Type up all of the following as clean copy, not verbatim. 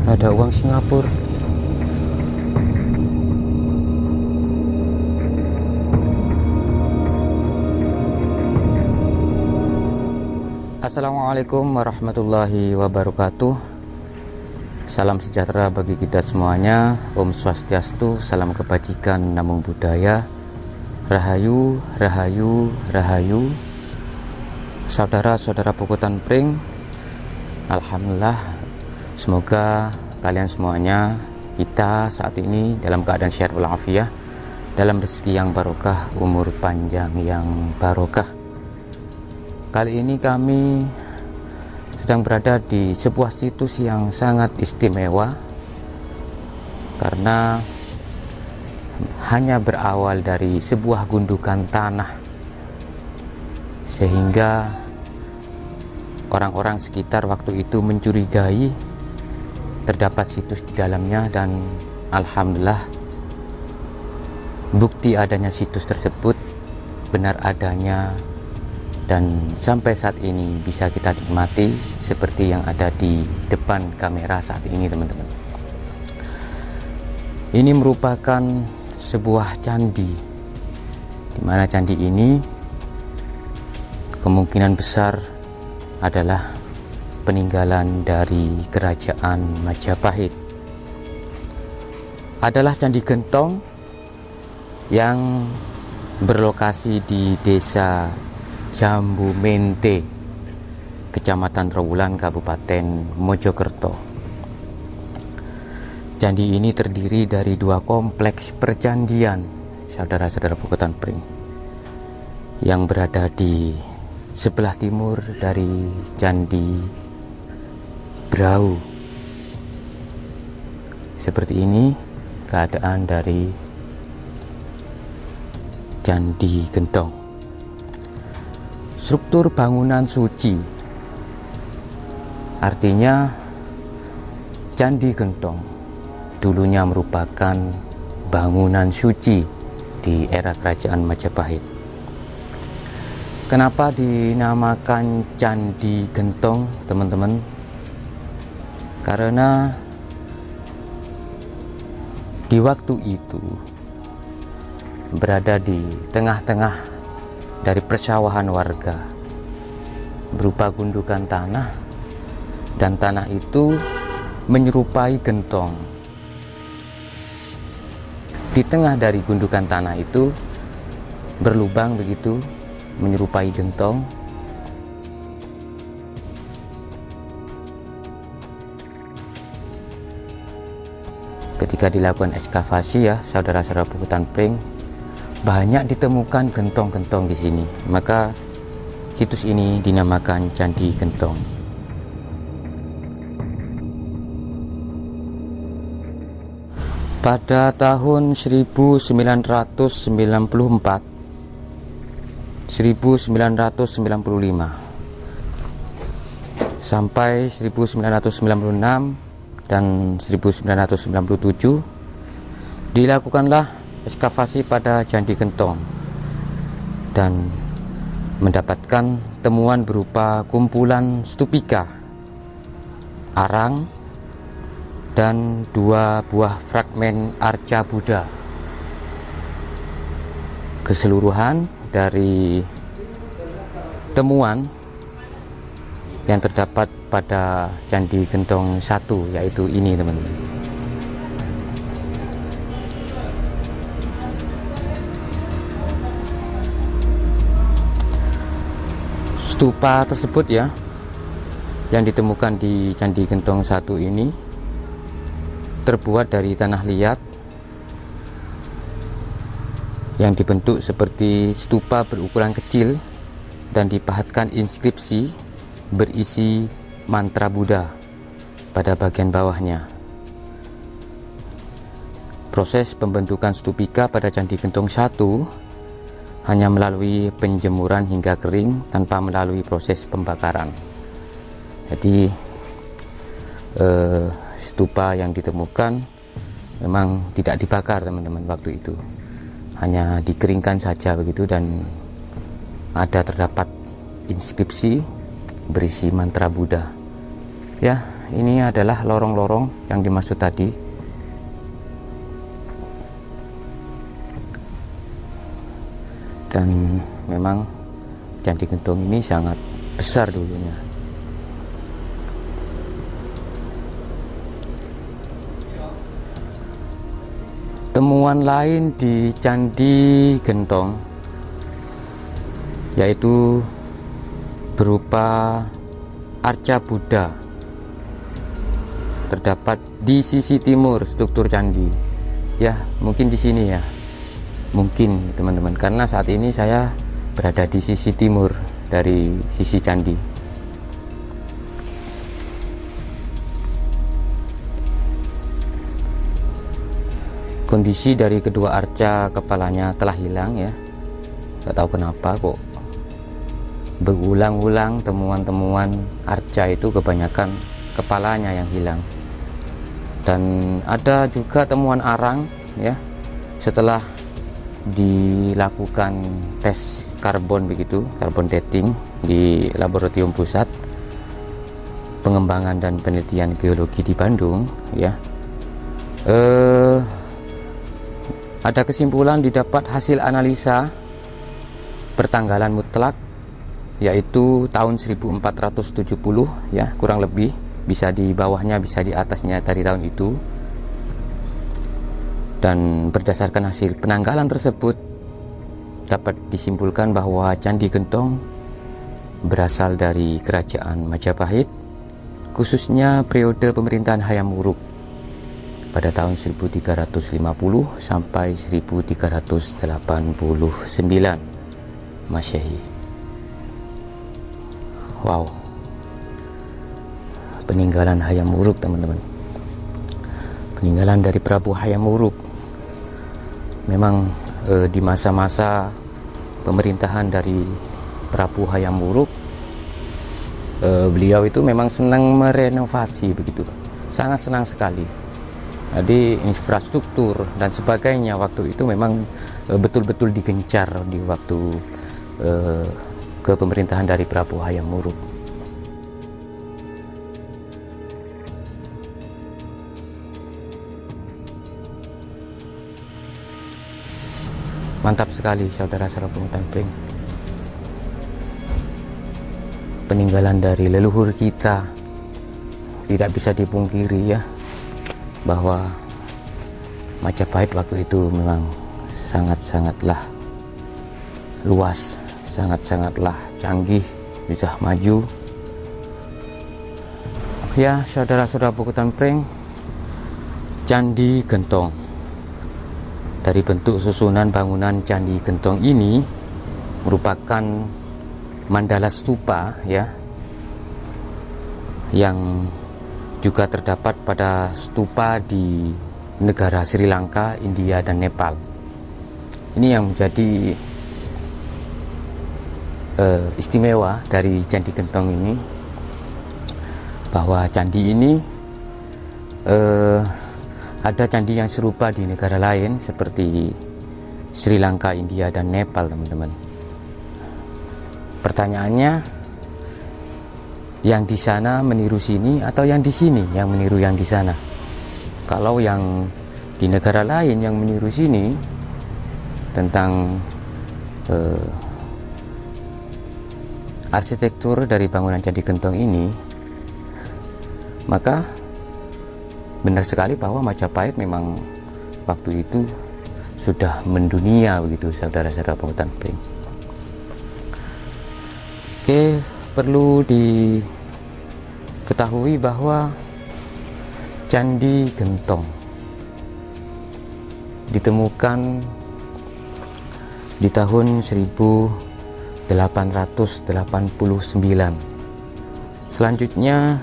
Ada uang Singapura. Assalamualaikum warahmatullahi wabarakatuh. Salam sejahtera bagi kita semuanya. Om Swastiastu, salam kebajikan, namo buddhaya. Rahayu, rahayu, rahayu. Saudara-saudara Pukutan Pring, alhamdulillah, semoga kalian semuanya, kita saat ini dalam keadaan sehat walafiat, dalam rezeki yang barokah, umur panjang yang barokah. Kali ini kami sedang berada di sebuah situs yang sangat istimewa, karena hanya berawal dari sebuah gundukan tanah, sehingga orang-orang sekitar waktu itu mencurigai terdapat situs di dalamnya, dan alhamdulillah bukti adanya situs tersebut benar adanya, dan sampai saat ini bisa kita nikmati seperti yang ada di depan kamera saat ini, teman-teman. Ini merupakan sebuah candi, di mana candi ini kemungkinan besar adalah peninggalan dari kerajaan Majapahit. Adalah Candi Gentong yang berlokasi di desa Jambu Mente, Kecamatan Trowulan, Kabupaten Mojokerto. Candi ini terdiri dari dua kompleks percandian, saudara-saudara Pukutan Pring, yang berada di sebelah timur dari Candi Brau. Seperti ini keadaan dari Candi Gentong. Struktur bangunan suci, artinya Candi Gentong dulunya merupakan bangunan suci di era kerajaan Majapahit. Kenapa dinamakan Candi Gentong, teman-teman? Karena di waktu itu berada di tengah-tengah dari persawahan warga, berupa gundukan tanah, dan tanah itu menyerupai gentong. Di tengah dari gundukan tanah itu berlubang begitu, menyerupai gentong. Ketika dilakukan ekskavasi, ya saudara-saudara Pukutan Pring, banyak ditemukan gentong-gentong di sini. Maka situs ini dinamakan Candi Gentong. Pada tahun 1994, 1995 sampai 1996 dan 1997 dilakukanlah ekskavasi pada Candi Gentong, dan mendapatkan temuan berupa kumpulan stupika, arang, dan dua buah fragmen arca Buddha. Keseluruhan dari temuan yang terdapat pada Candi Gentong 1 yaitu ini, teman-teman. Stupa tersebut, ya, yang ditemukan di Candi Gentong 1 ini terbuat dari tanah liat yang dibentuk seperti stupa berukuran kecil dan dipahatkan inskripsi berisi mantra Buddha pada bagian bawahnya. Proses pembentukan stupika pada Candi Gentong 1 hanya melalui penjemuran hingga kering tanpa melalui proses pembakaran. Jadi stupa yang ditemukan memang tidak dibakar, teman-teman, waktu itu. Hanya dikeringkan saja begitu, dan terdapat inskripsi berisi mantra Buddha. Ya, ini adalah lorong-lorong yang dimaksud tadi. Dan memang Candi Gentong ini sangat besar dulunya. Temuan lain di Candi Gentong yaitu berupa arca Buddha, terdapat di sisi timur struktur candi. Ya, mungkin di sini ya, mungkin teman-teman, karena saat ini saya berada di sisi timur dari sisi candi. Kondisi dari kedua arca kepalanya telah hilang ya, nggak tahu kenapa kok berulang-ulang temuan-temuan arca itu kebanyakan kepalanya yang hilang. Dan ada juga temuan arang ya, setelah dilakukan tes karbon begitu, karbon dating di laboratorium pusat pengembangan dan penelitian geologi di Bandung ya, ada kesimpulan didapat hasil analisa pertanggalan mutlak yaitu tahun 1470 ya, kurang lebih, bisa di bawahnya bisa di atasnya dari tahun itu. Dan berdasarkan hasil penanggalan tersebut dapat disimpulkan bahwa Candi Gentong berasal dari kerajaan Majapahit, khususnya periode pemerintahan Hayam Wuruk pada tahun 1350 sampai 1389 Masehi. Wow, peninggalan Hayam Wuruk teman-teman, peninggalan dari Prabu Hayam Wuruk. Memang di masa-masa pemerintahan dari Prabu Hayam Wuruk, beliau itu memang senang merenovasi begitu, sangat senang sekali. Jadi infrastruktur dan sebagainya waktu itu memang betul-betul digencar di waktu kepemerintahan dari Prabu Hayam Wuruk. Mantap sekali saudara-saudara Pungutan Pring, peninggalan dari leluhur kita. Tidak bisa dipungkiri ya, bahwa Majapahit waktu itu memang sangat-sangatlah luas, sangat-sangatlah canggih, sudah maju ya saudara-saudara Pungutan Pring. Candi Gentong, dari bentuk susunan bangunan Candi Gentong ini merupakan mandala stupa ya, yang juga terdapat pada stupa di negara Sri Lanka, India, dan Nepal. Ini yang menjadi istimewa dari Candi Gentong ini, bahwa candi ini ada candi yang serupa di negara lain seperti Sri Lanka, India, dan Nepal teman-teman. Pertanyaannya, yang di sana meniru sini atau yang di sini yang meniru yang di sana? Kalau yang di negara lain yang meniru sini tentang arsitektur dari bangunan Candi Gentong ini, maka benar sekali bahwa Majapahit memang waktu itu sudah mendunia begitu saudara-saudara Pungutan Pring. Oke, perlu diketahui bahwa Candi Gentong ditemukan di tahun 1889. Selanjutnya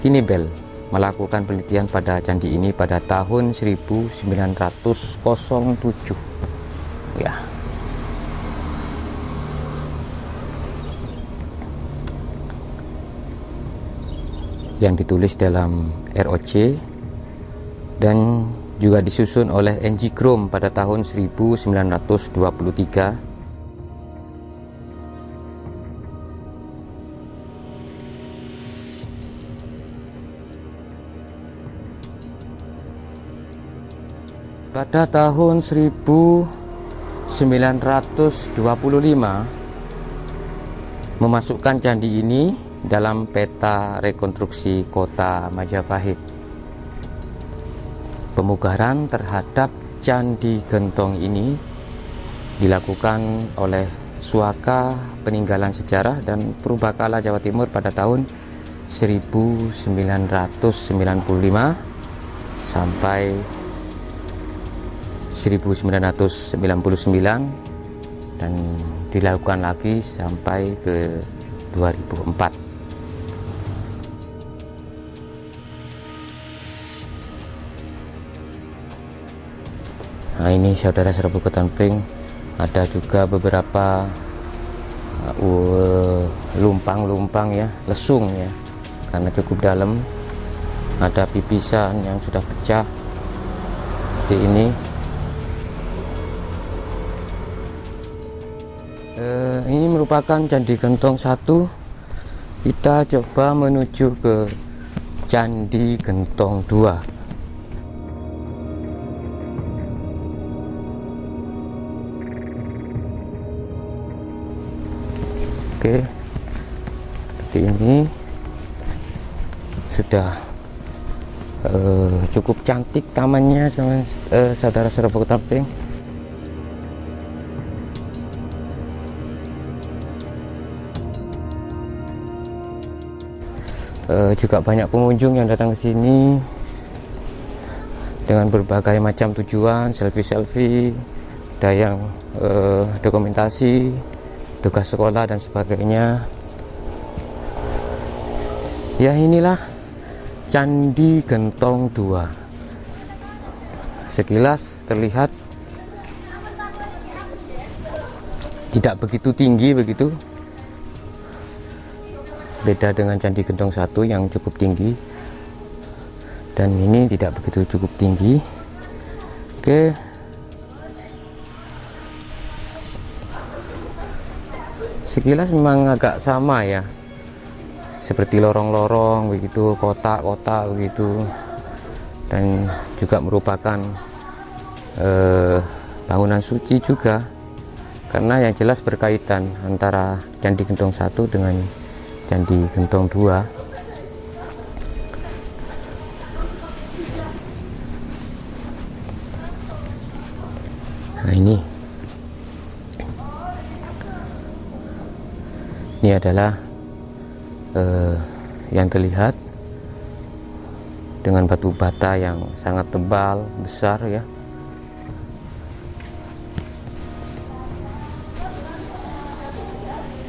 Tinebel melakukan penelitian pada candi ini pada tahun 1907 ya. Yang ditulis dalam ROC dan juga disusun oleh N.G. Krom pada tahun 1923. Pada tahun 1925 memasukkan candi ini dalam peta rekonstruksi kota Majapahit. Pemugaran terhadap Candi Gentong ini dilakukan oleh Suaka Peninggalan Sejarah dan Purbakala Jawa Timur pada tahun 1995 sampai 1999 dan dilakukan lagi sampai ke 2004. Nah, ini saudara-saudara Bukit Pring, ada juga beberapa lumpang-lumpang ya, lesung ya, karena cukup dalam. Ada pipisan yang sudah pecah seperti ini. Ini merupakan Candi Gentong 1. Kita coba menuju ke Candi Gentong 2. Oke, seperti ini sudah cukup cantik tamannya, saudara-saudara Bukit Pring. Juga banyak pengunjung yang datang ke sini dengan berbagai macam tujuan, selfie-selfie, ada yang dokumentasi, tugas sekolah dan sebagainya. Ya, inilah Candi Gentong 2. Sekilas terlihat tidak begitu tinggi begitu. Beda dengan Candi Gentong 1 yang cukup tinggi, dan ini tidak begitu cukup tinggi. Oke, sekilas memang agak sama ya, seperti lorong-lorong begitu, kotak-kotak begitu, dan juga merupakan bangunan suci juga, karena yang jelas berkaitan antara Candi Gentong 1 dengan Candi Gentong 2. Nah, ini adalah yang terlihat dengan batu bata yang sangat tebal, besar ya.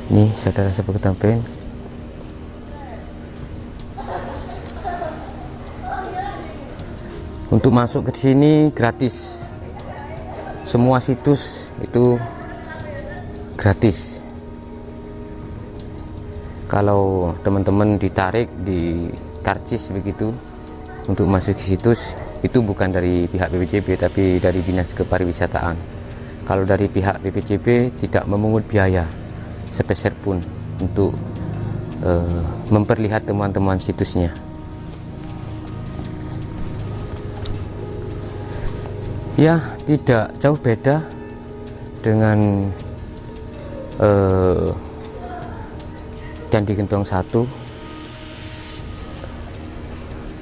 Ini saudara-saudara Bukit Pring. Untuk masuk ke sini gratis. Semua situs itu gratis. Kalau teman-teman ditarik di karcis begitu untuk masuk ke situs, itu bukan dari pihak BPJB tapi dari Dinas Kepariwisataan. Kalau dari pihak BPJB tidak memungut biaya sepeser pun untuk memperlihat teman-teman situsnya. Ya, tidak jauh beda dengan Candi Gentong 1.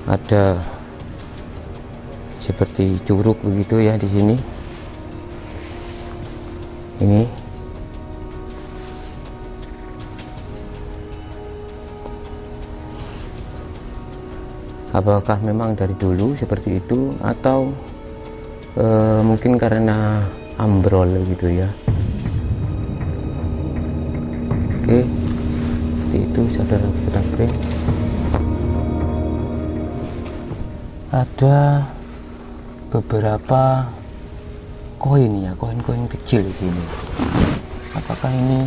Ada seperti curug begitu ya di sini. Ini apakah memang dari dulu seperti itu, atau mungkin karena ambrol gitu ya. Oke, seperti itu saudara Bukit Pring. Ada beberapa koin ya, koin-koin kecil di sini. Apakah ini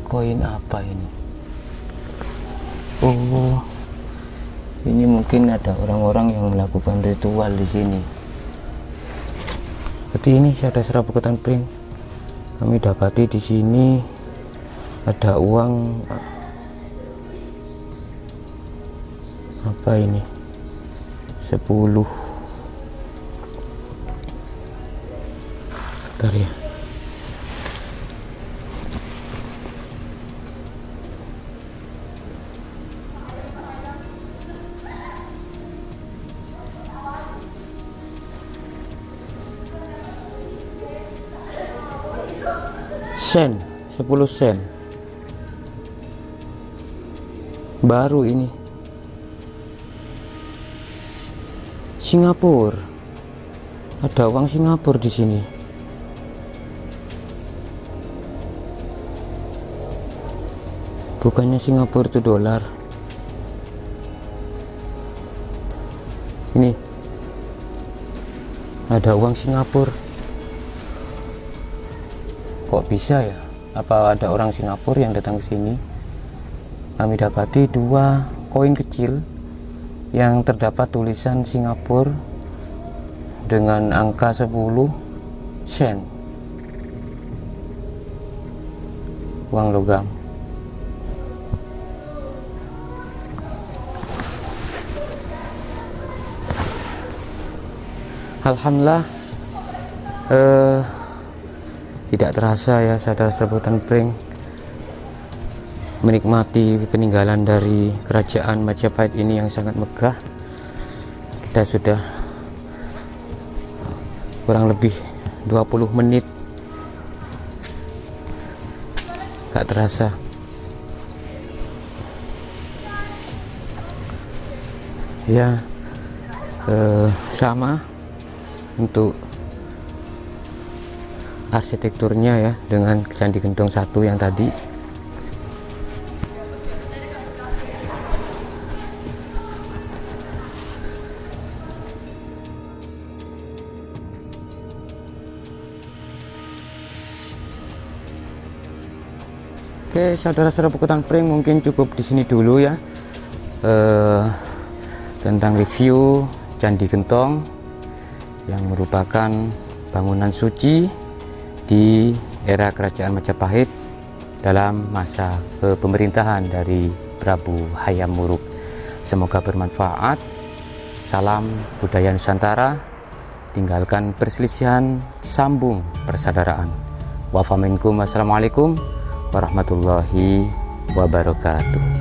koin apa ini? Oh, ini mungkin ada orang-orang yang melakukan ritual di sini. Seperti ini saudara-saudara Bukit Pring. Kami dapati di sini ada uang. Apa ini? 10. Bentar ya. Sen, 10 sen. Baru ini. Singapura. Ada uang Singapura di sini. Bukannya Singapura itu dolar. Ini. Ada uang Singapura. Kok bisa ya? Apa ada orang Singapura yang datang ke sini? Kami dapati 2 koin kecil yang terdapat tulisan Singapura dengan angka 10 sen. Uang logam. Alhamdulillah, tidak terasa ya saudara-saudara Butan Pring, menikmati peninggalan dari kerajaan Majapahit ini yang sangat megah. Kita sudah kurang lebih 20 menit, gak terasa. Ya, sama untuk arsitekturnya ya dengan Candi Gentong 1 yang tadi. Oke, saudara-saudara Bukutan Pring, mungkin cukup di sini dulu ya tentang review Candi Gentong yang merupakan bangunan suci di era kerajaan Majapahit dalam masa kepemerintahan dari Prabu Hayam Wuruk. Semoga bermanfaat. Salam budaya Nusantara, tinggalkan perselisihan, sambung persaudaraan. Wassalamualaikum warahmatullahi wabarakatuh.